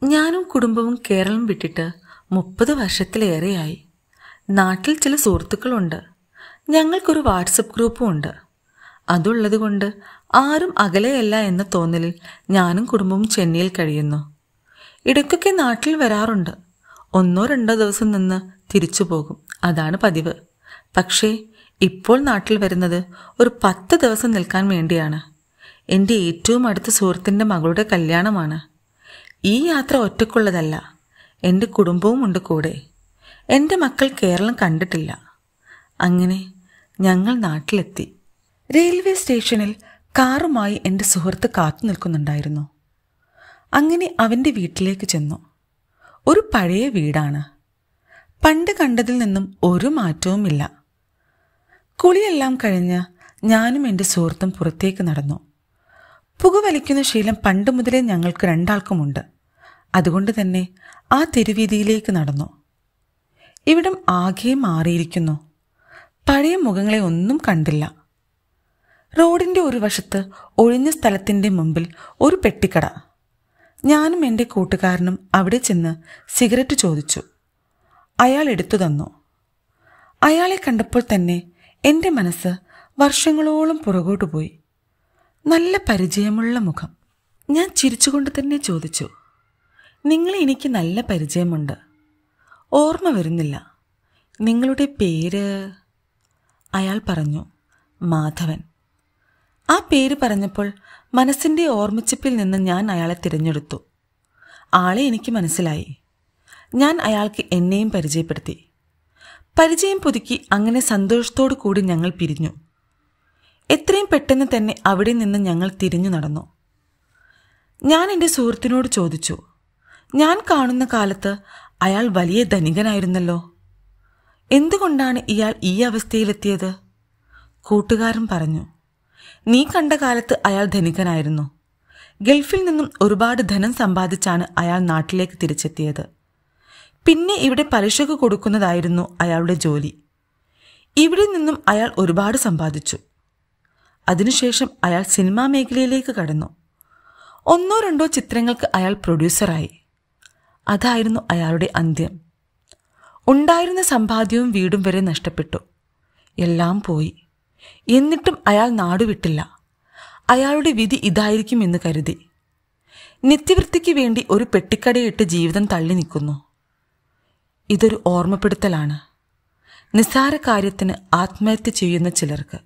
ഞാനും കുടുംബവും കേരളം വിട്ടിട്ട് 30 വർഷത്തിലേറെയായി. നാട്ടിൽ ചില സുഹൃത്തുക്കളുണ്ട്. ഞങ്ങൾക്കൊരു വാട്സപ്പ് ഗ്രൂപ്പും ഉണ്ട്. അതുള്ളതുകൊണ്ട് ആരും അകലെയല്ല എന്ന തോന്നലിൽ ഞാനും കുടുംബവും ചെന്നൈയിൽ കഴിയുന്നു. ഇടയ്ക്കൊക്കെ നാട്ടിൽ വരാറുണ്ട്. 1-2 ദിവസം നിന്ന് തിരിച്ചു പോകും. അതാണ് പതിവ്. പക്ഷേ ഇപ്പോൾ നാട്ടിൽ വരുന്നത് ഒരു 10 ദിവസം നിൽക്കാൻ വേണ്ടിയാണ്. എൻ്റെ ഏറ്റവും അടുത്ത സുഹൃത്തിൻ്റെ മകളുടെ കല്യാണമാണ്. ഈ യാത്ര ഒറ്റയ്ക്കുള്ളതല്ല. എൻ്റെ കുടുംബവും ഉണ്ട് കൂടെ. എൻ്റെ മക്കൾ കേരളം കണ്ടിട്ടില്ല. അങ്ങനെ ഞങ്ങൾ നാട്ടിലെത്തി. റെയിൽവേ സ്റ്റേഷനിൽ കാറുമായി എൻ്റെ സുഹൃത്ത് കാത്തു നിൽക്കുന്നുണ്ടായിരുന്നു. അങ്ങനെ അവൻ്റെ വീട്ടിലേക്ക് ചെന്നു. ഒരു പഴയ വീടാണ്. പണ്ട് കണ്ടതിൽ നിന്നും ഒരു മാറ്റവുമില്ല. കുളിയെല്ലാം കഴിഞ്ഞ് ഞാനും എൻ്റെ സുഹൃത്തും പുറത്തേക്ക് നടന്നു. പുകവലിക്കുന്ന ശീലം പണ്ട് മുതലേ ഞങ്ങൾക്ക് രണ്ടാൾക്കുമുണ്ട്. അതുകൊണ്ട് തന്നെ ആ തെരുവീതിയിലേക്ക് നടന്നു. ഇവിടം ആകെ മാറിയിരിക്കുന്നു. പഴയ മുഖങ്ങളെ ഒന്നും കണ്ടില്ല. റോഡിൻ്റെ ഒരു വശത്ത് ഒഴിഞ്ഞ സ്ഥലത്തിൻ്റെ മുമ്പിൽ ഒരു പെട്ടിക്കട. ഞാനും എൻ്റെ കൂട്ടുകാരനും അവിടെ ചെന്ന് സിഗരറ്റ് ചോദിച്ചു. അയാൾ എടുത്തു തന്നു. അയാളെ കണ്ടപ്പോൾ തന്നെ എൻ്റെ മനസ്സ് വർഷങ്ങളോളം പുറകോട്ട് പോയി. നല്ല പരിചയമുള്ള മുഖം. ഞാൻ ചിരിച്ചുകൊണ്ട് തന്നെ ചോദിച്ചു, നിങ്ങളെ എനിക്ക് നല്ല പരിചയമുണ്ട്. ഓർമ്മ വരുന്നില്ല. നിങ്ങളുടെ പേര്? അയാൾ പറഞ്ഞു, മാധവൻ. ആ പേര് പറഞ്ഞപ്പോൾ മനസ്സിൻ്റെ ഓർമ്മച്ചിപ്പിൽ നിന്ന് ഞാൻ അയാളെ തിരഞ്ഞെടുത്തു. ആളെ എനിക്ക് മനസ്സിലായി. ഞാൻ അയാൾക്ക് എന്നെയും പരിചയപ്പെടുത്തി. പരിചയം പുതുക്കി അങ്ങനെ സന്തോഷത്തോടു കൂടി ഞങ്ങൾ പിരിഞ്ഞു. എത്രയും പെട്ടെന്ന് തന്നെ അവിടെ നിന്ന് ഞങ്ങൾ തിരിഞ്ഞു നടന്നു. ഞാൻ എൻ്റെ സുഹൃത്തിനോട് ചോദിച്ചു, ഞാൻ കാണുന്ന കാലത്ത് അയാൾ വലിയ ധനികനായിരുന്നല്ലോ. എന്തുകൊണ്ടാണ് ഇയാൾ ഈ അവസ്ഥയിലെത്തിയത്? കൂട്ടുകാരൻ പറഞ്ഞു, നീ കണ്ട കാലത്ത് അയാൾ ധനികനായിരുന്നു. ഗൾഫിൽ നിന്നും ഒരുപാട് ധനം സമ്പാദിച്ചാണ് അയാൾ നാട്ടിലേക്ക് തിരിച്ചെത്തിയത്. പിന്നെ ഇവിടെ പലിശക്ക് കൊടുക്കുന്നതായിരുന്നു അയാളുടെ ജോലി. ഇവിടെ നിന്നും അയാൾ ഒരുപാട് സമ്പാദിച്ചു. അതിനുശേഷം അയാൾ സിനിമാ മേഖലയിലേക്ക് കടന്നു. 1-2 ചിത്രങ്ങൾക്ക് അയാൾ പ്രൊഡ്യൂസറായി. അതായിരുന്നു അയാളുടെ അന്ത്യം. ഉണ്ടായിരുന്ന സമ്പാദ്യവും വീടും വരെ നഷ്ടപ്പെട്ടു. എല്ലാം പോയി. എന്നിട്ടും അയാൾ നാടുവിട്ടില്ല. അയാളുടെ വിധി ഇതായിരിക്കുമെന്ന് കരുതി. നിത്യവൃത്തിക്ക് വേണ്ടി ഒരു പെട്ടിക്കടയിട്ട് ജീവിതം തള്ളി നിൽക്കുന്നു. ഇതൊരു ഓർമ്മപ്പെടുത്തലാണ്. നിസ്സാര കാര്യത്തിന് ആത്മഹത്യ ചെയ്യുന്ന ചിലർക്ക്.